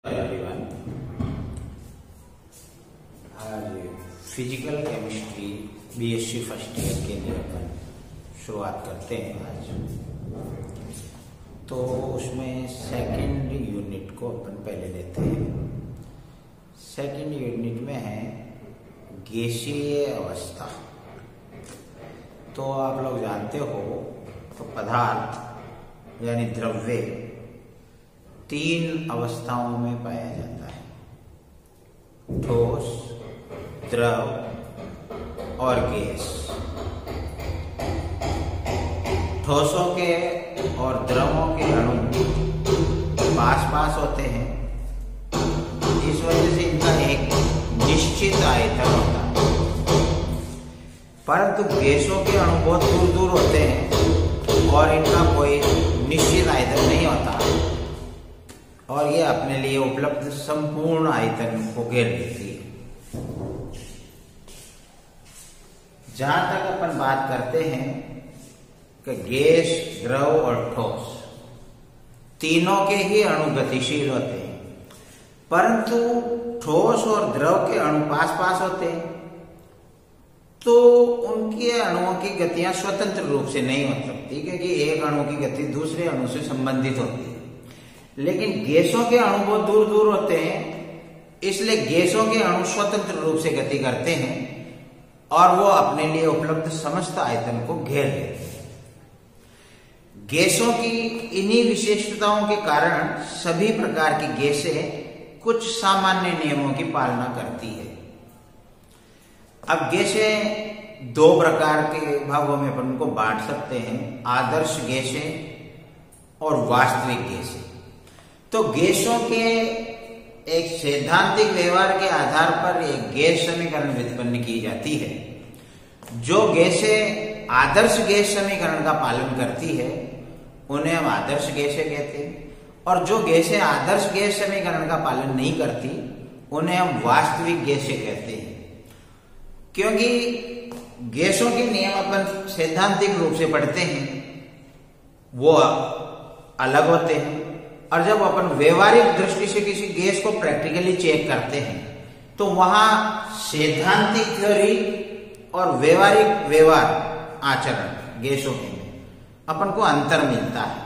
Everyone, आज physical chemistry BSc first year के लिए अपन शुरुआत करते हैं आज। तो उसमें सेकंड यूनिट को अपन पहले लेते हैं। सेकंड यूनिट में है गैसीय अवस्था। तो आप लोग जानते हो तो पदार्थ यानी द्रव्य तीन अवस्थाओं में पाया जाता है, ठोस, द्रव और गैस। ठोसों के और द्रवों के अणु पास पास होते हैं, इस वजह से इनका एक निश्चित आयतन होता है। परंतु गैसों के अणु बहुत दूर दूर होते हैं और इनका कोई निश्चित आयतन नहीं होता और ये अपने लिए उपलब्ध संपूर्ण आयतन को घेर लेती है। जहां तक अपन बात करते हैं कि गैस, द्रव और ठोस तीनों के ही अणु गतिशील होते हैं, परंतु ठोस और द्रव के अणु पास पास होते हैं तो उनके अणुओं की गतियां स्वतंत्र रूप से नहीं हो सकती, क्योंकि एक अणु की गति दूसरे अणु से संबंधित होती है। लेकिन गैसों के अणु बहुत दूर दूर होते हैं, इसलिए गैसों के अणु स्वतंत्र रूप से गति करते हैं और वो अपने लिए उपलब्ध समस्त आयतन को घेर लेते हैं। गैसों की इन्हीं विशेषताओं के कारण सभी प्रकार की गैसें कुछ सामान्य नियमों की पालना करती है। अब गैसें दो प्रकार के भागों में अपन उनको बांट सकते हैं, आदर्श गैसें और वास्तविक गैसें। तो गैसों के एक सैद्धांतिक व्यवहार के आधार पर एक गैस समीकरण व्युत्पन्न की जाती है। जो गैसें आदर्श गैस समीकरण का पालन करती है उन्हें हम आदर्श गैसें कहते हैं, और जो गैसें आदर्श गैस समीकरण का पालन नहीं करती उन्हें हम वास्तविक गैसें कहते हैं। क्योंकि गैसों के नियम अपन सैद्धांतिक रूप से पढ़ते हैं वो अलग होते हैं, और जब अपन व्यवहारिक दृष्टि से किसी गैस को प्रैक्टिकली चेक करते हैं तो वहां सैद्धांतिक थ्योरी और व्यवहारिक व्यवहार आचरण गैसों के अपन को अंतर मिलता है।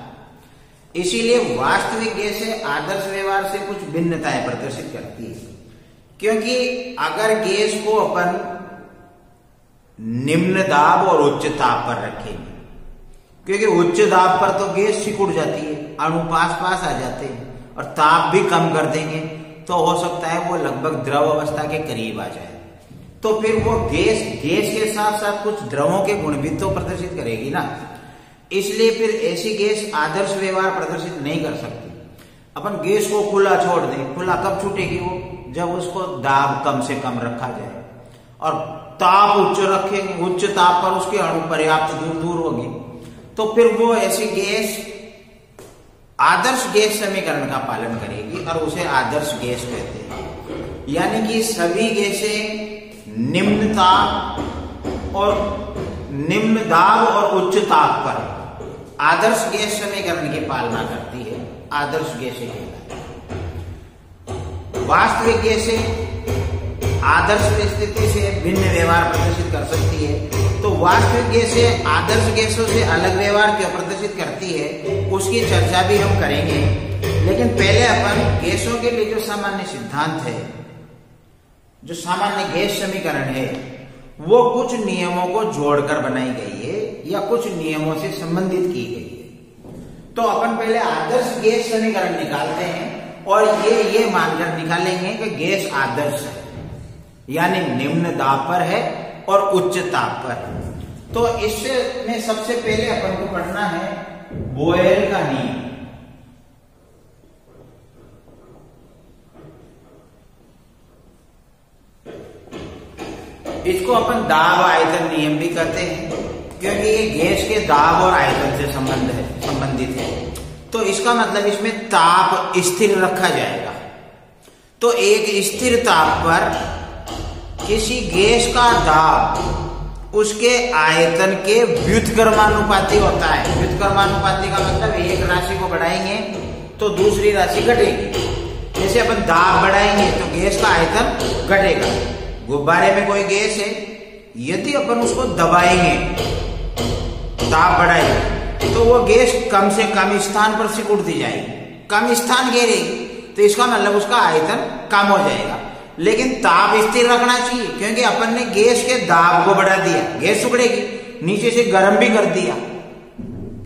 इसीलिए वास्तविक गैसें आदर्श व्यवहार से कुछ भिन्नताएं प्रदर्शित करती है, क्योंकि अगर गैस को अपन निम्न दाब और उच्च ताप पर रखेंगे, क्योंकि उच्च दाब पर तो गैस सिकुड़ जाती है, अणु पास पास आ जाते हैं, और ताप भी कम कर देंगे तो हो सकता है वो लगभग द्रव अवस्था के करीब आ जाए। तो फिर वो गैस के साथ साथ कुछ द्रवों के गुण भी तो प्रदर्शित करेगी ना, इसलिए फिर ऐसी गैस आदर्श व्यवहार प्रदर्शित नहीं कर सकती। अपन गैस को खुला छोड़ दें, खुला कब छूटेगी वो? जब उसको दाब कम से कम रखा जाए और ताप उच्च रखेंगे, उच्च ताप पर उसके अणु पर्याप्त दूर दूर होगी, तो फिर वो ऐसी गैस आदर्श गैस समीकरण का पालन करेगी और उसे आदर्श गैस कहते हैं। यानी कि सभी गैसें निम्न ताप और निम्न दाब और उच्च ताप पर आदर्श गैस समीकरण की पालना करती है, आदर्श गैसें कहलाती हैं। वास्तविक गैसें आदर्श स्थिति से भिन्न व्यवहार प्रदर्शित कर सकती है। तो वास्तविक गैसें आदर्श गैसों से अलग व्यवहार क्यों प्रदर्शित करती है उसकी चर्चा भी हम करेंगे। लेकिन पहले अपन गैसों के लिए जो सामान्य सिद्धांत है, जो सामान्य गैस समीकरण है, वो कुछ नियमों को जोड़कर बनाई गई है या कुछ नियमों से संबंधित की गई है। तो अपन पहले आदर्श गैस समीकरण निकालते हैं और ये मानकर निकालेंगे कि गैस आदर्श है, यानी निम्न दाब पर है और उच्च ताप पर है। तो इसमें सबसे पहले अपन को पढ़ना है बोयल का नियम। इसको अपन दाब आयतन नियम भी कहते हैं, क्योंकि ये गैस के दाब और आयतन से संबंधित है। तो इसका मतलब इसमें ताप स्थिर रखा जाएगा। तो एक स्थिर ताप पर किसी गैस का दाब उसके आयतन के व्युत्क्रमानुपाती होता है। व्युत्क्रमानुपाती का मतलब एक राशि को बढ़ाएंगे तो दूसरी राशि घटेगी। जैसे अपन दाब बढ़ाएंगे तो गैस का आयतन घटेगा। गुब्बारे में कोई गैस है, यदि अपन उसको दबाएंगे, दाब बढ़ाएंगे, तो वो गैस कम से कम स्थान पर सिकुड़ती जाएगी, कम स्थान घेरेगी, तो इसका मतलब उसका आयतन कम हो जाएगा। लेकिन ताप स्थिर रखना चाहिए, क्योंकि अपन ने गैस के दाब को बढ़ा दिया, गैस सिकुड़ेगी, नीचे से गर्म भी कर दिया,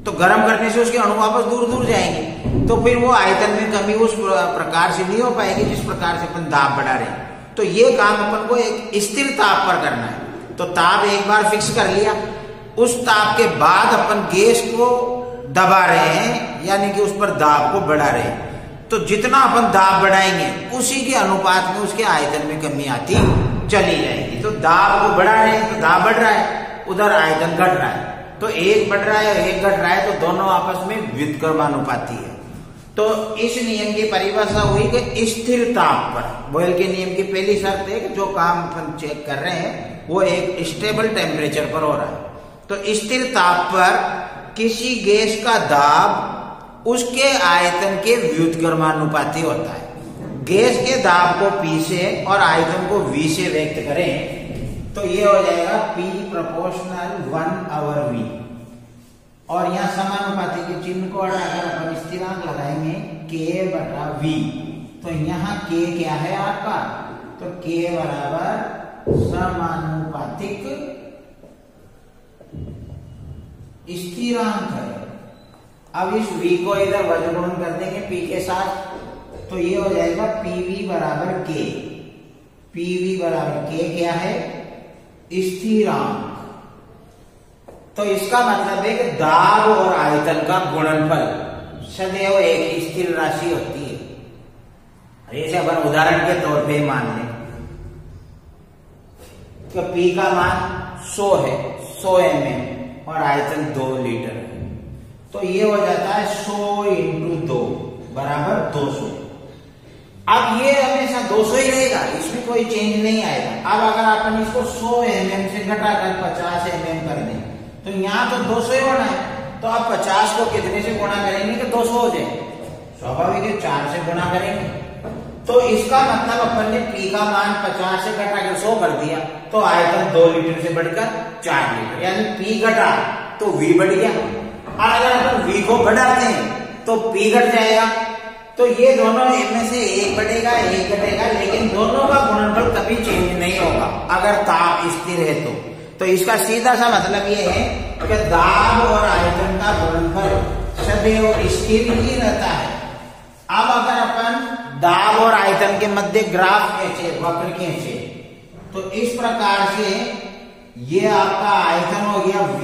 तो गर्म करने से उसके अणु वापस दूर दूर जाएंगे, तो फिर वो आयतन में कमी उस प्रकार से नहीं हो पाएगी जिस प्रकार से अपन दाब बढ़ा रहे हैं। तो ये काम अपन को एक स्थिर ताप पर करना है। तो ताप एक बार फिक्स कर लिया, उस ताप के बाद अपन गैस को दबा रहे हैं, यानी कि उस पर दाब को बढ़ा रहे हैं। तो जितना अपन दाब बढ़ाएंगे उसी के अनुपात में उसके आयतन में कमी आती चली जाएगी। तो दाब को बढ़ा रहे हैं तो दाब बढ़ रहा है, उधर आयतन घट रहा है, तो एक बढ़ रहा है एक घट रहा है, तो दोनों आपस में व्युत्क्रमानुपाती है। तो इस नियम की परिभाषा हुई कि स्थिर ताप पर, बॉयल के नियम की पहली शर्त है कि जो काम अपन चेक कर रहे हैं वो एक स्टेबल टेम्परेचर पर हो रहा है। तो स्थिर ताप पर किसी गैस का दाब उसके आयतन के व्युत्क्रमानुपाती होता है। गैस के दाब को P से और आयतन को V से व्यक्त करें तो ये हो जाएगा P प्रोपोर्शनल 1/V, और यहाँ समानुपाती के चिन्ह को हटाकर अपन स्थिरांक लगाएंगे K/V। तो यहाँ K क्या है आपका, तो K बराबर समानुपातिक स्थिरांक है। अब इस V को इधर वर्गमूल कर देंगे P के साथ, तो ये हो जाएगा PV बराबर K। PV बराबर K क्या है, स्थिरांक। तो इसका मतलब है कि दाब और आयतन का गुणनफल सदैव एक स्थिर राशि होती है। जैसे अपन उदाहरण के तौर पे मान लें कि P का मान 100 है, 100 mm और आयतन 2 लीटर है, तो ये हो जाता है 100 × 2 बराबर 200। अब ये हमेशा 200 ही रहेगा, इसमें कोई चेंज नहीं आएगा। अब अगर अपन इसको 100 mm से घटाकर 50 mm कर दें तो यहाँ तो 200 ही होना है, तो अब 50 को कितने से गुणा करेंगे कि 200 हो जाए, स्वाभाविक है 4 से गुणा करेंगे। तो इसका मतलब अपन ने P का मान 50 से घटाकर 100 कर दिया, तो आयतन 2 लीटर से बढ़कर 4 लीटर, यानी P घटा तो V बढ़ गया। और अगर अपन V को बढ़ाते हैं तो P घट जाएगा। तो ये दोनों इनमें से एक बढ़ेगा एक घटेगा, लेकिन दोनों का गुणनफल कभी चेंज नहीं होगा अगर ताप स्थिर है तो इसका सीधा सा मतलब ये है कि दाब और आयतन का गुणनफल सदैव स्थिर ही रहता है। अब अगर अपन दाब और आयतन के मध्य ग्राफ खींचे, वक्र खींचे, तो इस प्रकार से ये आपका आयतन हो गया V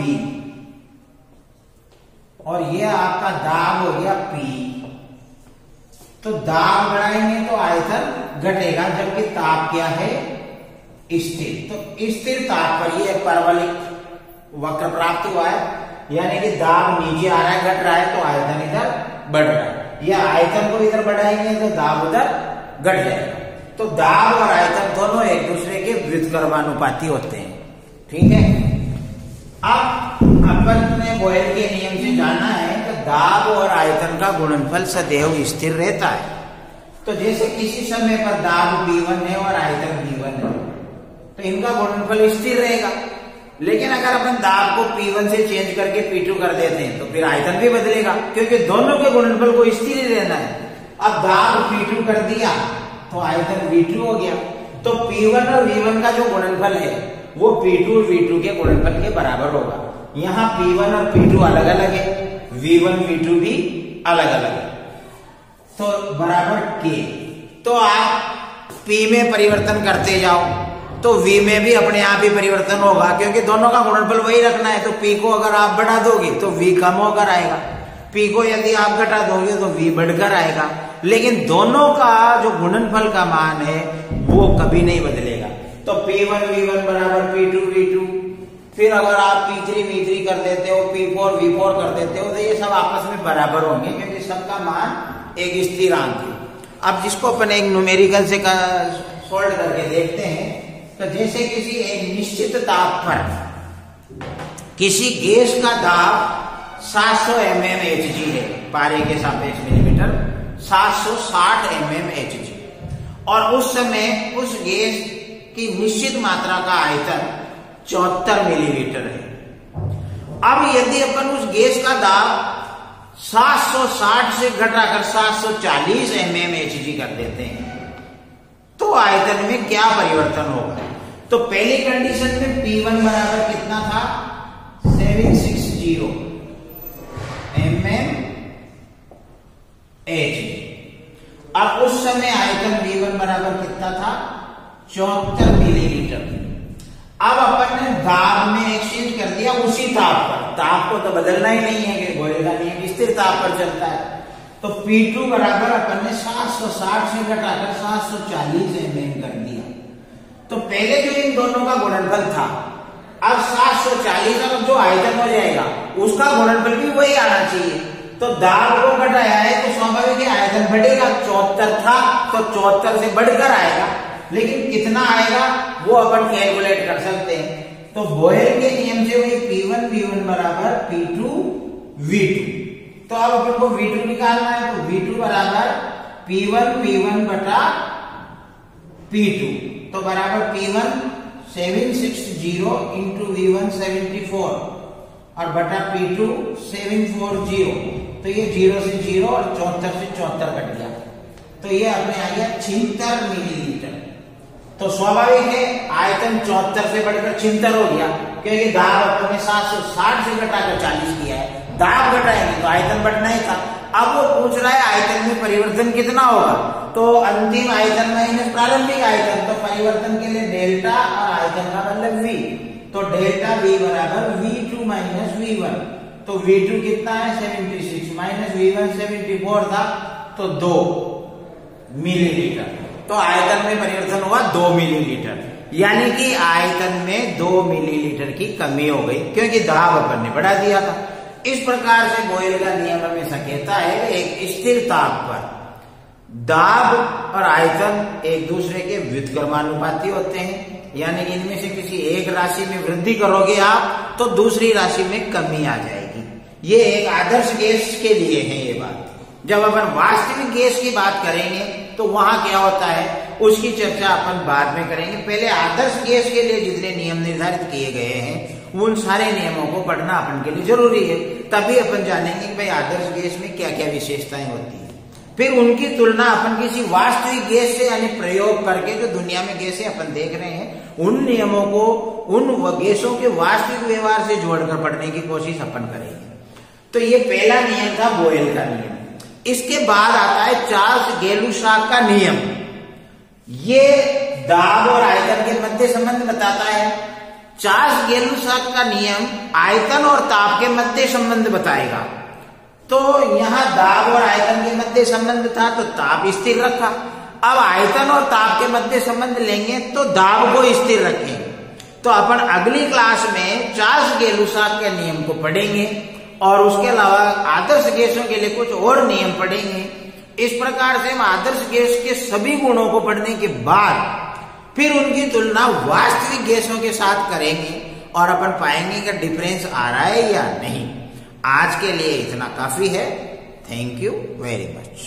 और ये आपका दाब हो गया P। तो दाब बढ़ाएंगे तो आयतन घटेगा, जबकि ताप क्या है, स्थिर। तो स्थिर ताप पर ये परवलयिक वक्र प्राप्त हुआ है, यानी कि दाब नीचे आ रहा है, घट रहा है, तो आयतन इधर बढ़ रहा है, या आयतन को इधर बढ़ाएंगे तो दाब उधर घट जाएगा। तो दाब और आयतन दोनों एक दूसरे के व्युत्क्रमानुपाती होते हैं, ठीक है। अब अपन ने बॉयल के नियम से जाना है कि दाब और आयतन का गुणनफल सदैव स्थिर रहता है। तो जैसे किसी समय पर दाब P1 है और आयतन V1 है, तो इनका गुणनफल स्थिर रहेगा। लेकिन अगर अपन दाब को P1 से चेंज करके P2 कर देते हैं तो फिर आयतन भी बदलेगा, क्योंकि दोनों के गुणनफल को स्थिर ही रहना है। अब दाब P2 कर दिया तो आयतन V2 हो गया। तो P1 और V1 का जो गुणनफल है वो P2 और V2 के गुणनफल के बराबर होगा। यहाँ P1 और P2 अलग अलग है, V1 V2 भी अलग अलग है, तो बराबर K। तो आप P में परिवर्तन करते जाओ तो V में भी अपने आप ही परिवर्तन होगा, क्योंकि दोनों का गुणनफल वही रखना है। तो P को अगर आप बढ़ा दोगे तो V कम होकर आएगा, P को यदि आप घटा दोगे तो V बढ़कर आएगा। लेकिन दोनों का जो गुणनफल का मान है वो कभी नहीं बदलेगा। तो P1 V1 बराबर P2 V2, फिर अगर आप P3 V3 कर देते हो, P4 V4 कर देते हो, तो ये सब आपस में बराबर होंगे, क्योंकि सबका मान एक स्थिरांक है। अब जिसको अपन एक न्यूमेरिकल से सोल्व करके देखते हैं, तो जैसे किसी एक निश्चित ताप पर किसी गैस का दाब 700 mmHg है, पारे के सापेक्ष मिलीमीटर 760 mmHg और उस समय उस गैस की निश्चित मात्रा का आयतन 74 मिलीलीटर है। अब यदि अपन उस गैस का दाब 760 से घटाकर 740 mmHg कर देते हैं तो आयतन में क्या परिवर्तन होगा? तो पहली कंडीशन में P1 बराबर कितना था? 760 mmHg। अब उस समय आयतन V1 बराबर कितना था? 74 मिलीलीटर। अब अपन ने दाब में एक्सचेंज कर दिया उसी ताप पर। ताप को तो बदलना ही नहीं है कि बॉयलर का नियम स्थिर ताप पर चलता है। तो P2 बराबर अपन ने 760 से घटाकर 740 mm कर दिया। तो पहले जो इन दोनों का गुणनफल था, अब 740 और जो आयतन हो जाएगा उसका गुणनफल भी वही आना चाहिए। तो दाब को घटाया है तो स्वाभाविक है आयतन बढ़ेगा। 74 था तो 74 से बढ़कर आएगा, लेकिन कितना आएगा वो अपन कैलकुलेट कर सकते हैं। तो बॉयल के नियम से वही P1 V1 बराबर P2 V2। तो अब अपन को V2 निकालना है तो V2 बराबर P1 V1 बटा P2। तो बराबर P1 760 इंटू V1 74 और बटा P2 740। तो ये 0 से 0 और 74 से 74 कट गया। तो ये अपने आ गया 76 मिलीलीटर। तो स्वाभाविक है आयतन 74 से बढ़कर 76 हो गया, क्योंकि दाब अपन ने 760 से घटाकर 40 किया है। दाब घटाएंगे तो आयतन बढ़ना ही था। अब वो पूछ रहा है आयतन में परिवर्तन कितना होगा? तो अंतिम आयतन माइनस प्रारंभिक आयतन, तो परिवर्तन के लिए डेल्टा और आयतन का मतलब V। तो डेल्टा V बराबर V2 माइनस V1। तो V2 कितना है? 76 माइनस V1 74 था तो 2 मिलीलीटर। तो आयतन में परिवर्तन हुआ 2 मिलीलीटर, यानी कि आयतन में 2 मिलीलीटर की कमी हो गई क्योंकि दाब अपन ने बढ़ा दिया था। इस प्रकार से बॉयल का नियम हमेशा कहता है एक स्थिर ताप पर दाब और आयतन एक दूसरे के व्युत्क्रमानुपाती होते हैं, यानी कि इनमें से किसी एक राशि में वृद्धि करोगे आप तो दूसरी राशि में कमी आ जाएगी। ये एक आदर्श गैस के लिए है ये बात। जब अपन वास्तविक गैस की बात करेंगे तो वहां क्या होता है उसकी चर्चा अपन बाद में करेंगे। पहले आदर्श गैस के लिए जितने नियम निर्धारित किए गए हैं उन सारे नियमों को पढ़ना अपन के लिए जरूरी है। तभी अपन जानेंगे कि भाई आदर्श गैस में क्या क्या विशेषताएं होती है। फिर उनकी तुलना अपन किसी वास्तविक गैस से यानी प्रयोग करके जो दुनिया में गैसें अपन देख रहे हैं उन नियमों को उन गैसों के वास्तविक व्यवहार से जोड़कर पढ़ने की कोशिश अपन करेंगे। तो ये पहला नियम था बॉयल का नियम। इसके बाद आता है चार्ल्स गेलुसाक का नियम। ये दाब और आयतन के मध्य संबंध बताता है। चार्ल्स गेलुसाक का नियम आयतन और ताप के मध्य संबंध बताएगा। तो यहां दाब और आयतन के मध्य संबंध था तो ताप स्थिर रखा। अब आयतन और ताप के मध्य संबंध लेंगे तो दाब को स्थिर रखेंगे। तो अपन अगली क्लास में चार्ल्स गेलुसाक के नियम को पढ़ेंगे और उसके अलावा आदर्श गैसों के लिए कुछ और नियम पढ़ेंगे। इस प्रकार से हम आदर्श गैस के सभी गुणों को पढ़ने के बाद फिर उनकी तुलना वास्तविक गैसों के साथ करेंगे और अपन पाएंगे कि डिफरेंस आ रहा है या नहीं। आज के लिए इतना काफी है। Thank you very much.